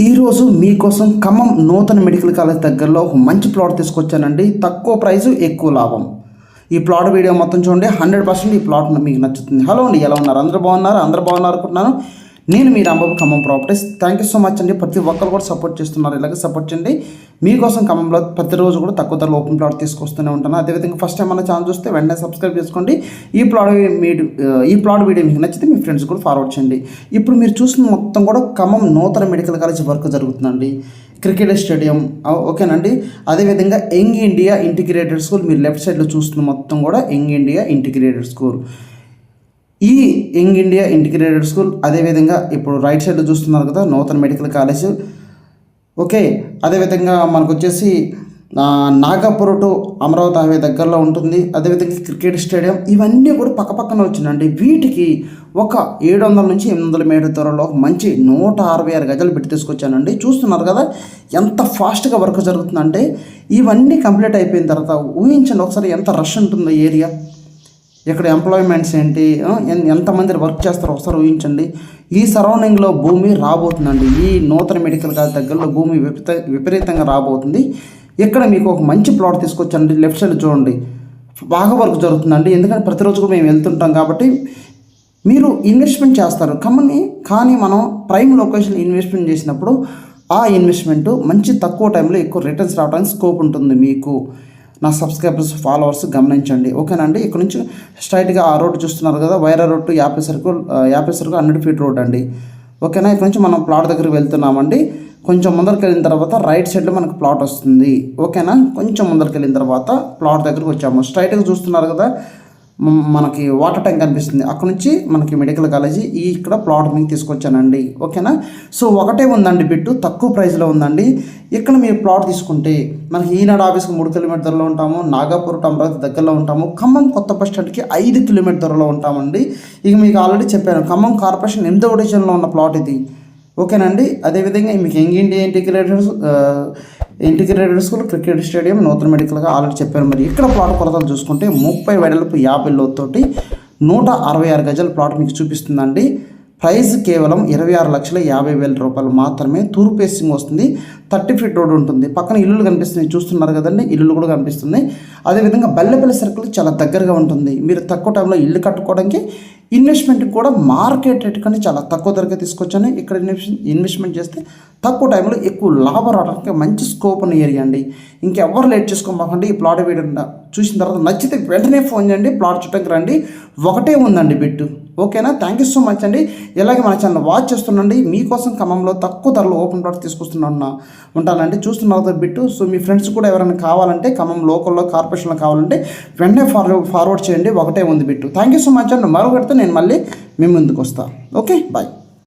ఈరోజు మీకోసం ఖమ్మం నూతన మెడికల్ కాలేజ్ దగ్గరలో ఒక మంచి ప్లాట్ తీసుకొచ్చానండి. తక్కువ ప్రైసు ఎక్కువ లాభం. ఈ ప్లాట్ వీడియో మొత్తం చూడండి, 100% ఈ ప్లాట్ మీకు నచ్చుతుంది. హలో అండి, ఎలా ఉన్నారు? అందరూ బాగున్నారు అనుకుంటున్నాను. నేను మీ Rambabu, Khammam properties. Thank you so much అండి. ప్రతి ఒక్కరు కూడా సపోర్ట్ చేస్తున్నారు. ఇలాగే సపోర్ట్ చేయండి. మీకోసం ఖమ్మంలో ప్రతిరోజు కూడా తక్కువ ధరలో ఓపెన్ ప్లాట్ తీసుకొస్తూనే ఉంటాను. అదేవిధంగా ఫస్ట్ టైం మన ఛానల్ చూస్తే వెంటనే సబ్స్క్రైబ్ చేసుకోండి. ఈ ప్లాట్ వీడియో మీకు నచ్చితే మీ ఫ్రెండ్స్ కూడా ఫార్వర్డ్ చేయండి. ఇప్పుడు మీరు చూసిన మొత్తం కూడా ఖమ్మం నూతన మెడికల్ కాలేజ్ వర్క్ జరుగుతుందండి. క్రికెట్ స్టేడియం ఓకేనండి. అదేవిధంగా యంగ్ ఇండియా ఇంటిగ్రేటెడ్ స్కూల్, మీరు లెఫ్ట్ సైడ్లో చూస్తున్న మొత్తం కూడా యంగ్ ఇండియా ఇంటిగ్రేటెడ్ స్కూల్. ఈ యంగ్ ఇండియా ఇంటిగ్రేటెడ్ స్కూల్, అదేవిధంగా ఇప్పుడు రైట్ సైడ్లో చూస్తున్నారు కదా నూతన మెడికల్ కాలేజ్. ఓకే, అదేవిధంగా మనకు వచ్చేసి నాగపూర్ టు అమరావతి హైవే దగ్గరలో ఉంటుంది. అదేవిధంగా క్రికెట్ స్టేడియం, ఇవన్నీ కూడా పక్కపక్కన వచ్చిందండి. వీటికి ఒక 700 నుంచి 800 మీటర్ దూరంలో మంచి 166 గజాలు పెట్టి తీసుకొచ్చానండి. చూస్తున్నారు కదా ఎంత ఫాస్ట్గా వర్క్ జరుగుతుందంటే, ఇవన్నీ కంప్లీట్ అయిపోయిన తర్వాత ఊహించండి ఒకసారి ఎంత రష్ ఉంటుందో ఏరియా. ఇక్కడ ఎంప్లాయ్మెంట్స్ ఏంటి, ఎంతమంది వర్క్ చేస్తారో ఒకసారి ఊహించండి. ఈ సరౌండింగ్లో భూమి రాబోతుందండి. ఈ నూతన మెడికల్ కాలేజ్ దగ్గరలో భూమి విపరీతంగా రాబోతుంది. ఇక్కడ మీకు ఒక మంచి ప్లాట్ తీసుకొచ్చండి. లెఫ్ట్ సైడ్ చూడండి, బాగా వర్క్ జరుగుతుందండి. ఎందుకంటే ప్రతిరోజు కూడా మేము వెళ్తుంటాం కాబట్టి మీరు ఇన్వెస్ట్మెంట్ చేస్తారు కానీ మనం ప్రైమ్ లొకేషన్ ఇన్వెస్ట్మెంట్ చేసినప్పుడు ఆ ఇన్వెస్ట్మెంట్ మంచి తక్కువ టైంలో ఎక్కువ రిటర్న్స్ రావడానికి స్కోప్ ఉంటుంది. మీకు నా సబ్స్క్రైబర్స్, ఫాలోవర్స్ గమనించండి, ఓకేనండి. ఇక్కడ నుంచి స్ట్రైట్గా ఆ రోడ్డు చూస్తున్నారు కదా, Wyra road to 50 circle 100 feet road అండి. ఓకేనా, ఇక్కడ నుంచి మనం ప్లాట్ దగ్గరికి వెళ్తున్నామండి. కొంచెం ముందరికి వెళ్ళిన తర్వాత రైట్ సైడ్లో మనకు ప్లాట్ వస్తుంది. ఓకేనా, కొంచెం ముందరికి వెళ్ళిన తర్వాత ప్లాట్ దగ్గరికి వచ్చాము. స్ట్రైట్గా చూస్తున్నారు కదా, మనకి వాటర్ ట్యాంక్ కనిపిస్తుంది. అక్కడ నుంచి మనకి మెడికల్ కాలేజీ ఇక్కడ ప్లాట్ మీకు తీసుకొచ్చానండి. ఓకేనా, సో ఒకటే ఉందండి బిట్టు, తక్కువ ప్రైస్లో ఉందండి. ఇక్కడ మీరు ప్లాట్ తీసుకుంటే మనకి ఈనాడు ఆఫీస్కి 3 కిలోమీటర్ దూరంలో ఉంటాము. నాగపూర్ టు అమరావతి దగ్గరలో ఉంటాము. ఖమ్మం కొత్త బస్ స్టాండ్కి 5 కిలోమీటర్ దూరంలో ఉంటామండి. ఇక మీకు ఆల్రెడీ చెప్పాను, ఖమ్మం కార్పొరేషన్ 8వ డివిజన్లో ఉన్న ప్లాట్ ఇది. ఓకేనండి. అదేవిధంగా మీకు young India integrated school, cricket stadium, నూతన మెడికల్గా ఆల్రెడీ చెప్పాను. మరి ఇక్కడ ప్లాట్ కొలతలు చూసుకుంటే 30 వెడల్పు 50 లోతుతోటి 166 గజాల ప్లాట్ మీకు చూపిస్తుందండి. ప్రైస్ కేవలం 26,50,000 రూపాయలు మాత్రమే. తూర్పు ఫేసింగ్ వస్తుంది, 30 ఫీట్ రోడ్ ఉంటుంది. పక్కన ఇల్లులు కనిపిస్తున్నాయి, చూస్తున్నారు కదండి, ఇల్లులు కూడా కనిపిస్తుంది. అదేవిధంగా బల్లెపల్లి సర్కిల్ చాలా దగ్గరగా ఉంటుంది. మీరు తక్కువ టైంలో ఇల్లు కట్టుకోవడానికి, ఇన్వెస్ట్మెంట్ కూడా మార్కెట్ రేట్ కానీ చాలా తక్కువ ధరగా తీసుకొచ్చాను. ఇక్కడ ఇన్వెస్ట్మెంట్ చేస్తే తక్కువ టైంలో ఎక్కువ లాభం రావడానికి మంచి స్కోప్ ఉన్న ఏరియా అండి. ఇంకెవ్వరు లేట్ చేసుకోమాకండి. ఈ ప్లాట్ వీడియో చూసిన తర్వాత నచ్చితే వెంటనే ఫోన్ చేయండి, ప్లాట్ చుట్టకి రండి. ఒకటే ఉందండి బిట్టు. ఓకేనా, థ్యాంక్ యూ సో మచ్ అండి. ఇలాగే మన ఛానల్ వాచ్ చేస్తుండండి. మీకోసం ఖమ్మంలో తక్కువ ధరలో ఓపెన్ ప్లాట్ ఉంటానండి. చూస్తున్నారు బిట్టు. సో మీ ఫ్రెండ్స్ కూడా ఎవరైనా కావాలంటే, ఖమ్మం లోకల్లో కార్పొరేషన్లో కావాలంటే వెంటనే ఫార్వర్డ్ చేయండి. ఒకటే ఉంది bit. Thank you so much అండి. మరొకటితో నేను మళ్ళీ మీ ముందుకు వస్తాను. Okay, bye.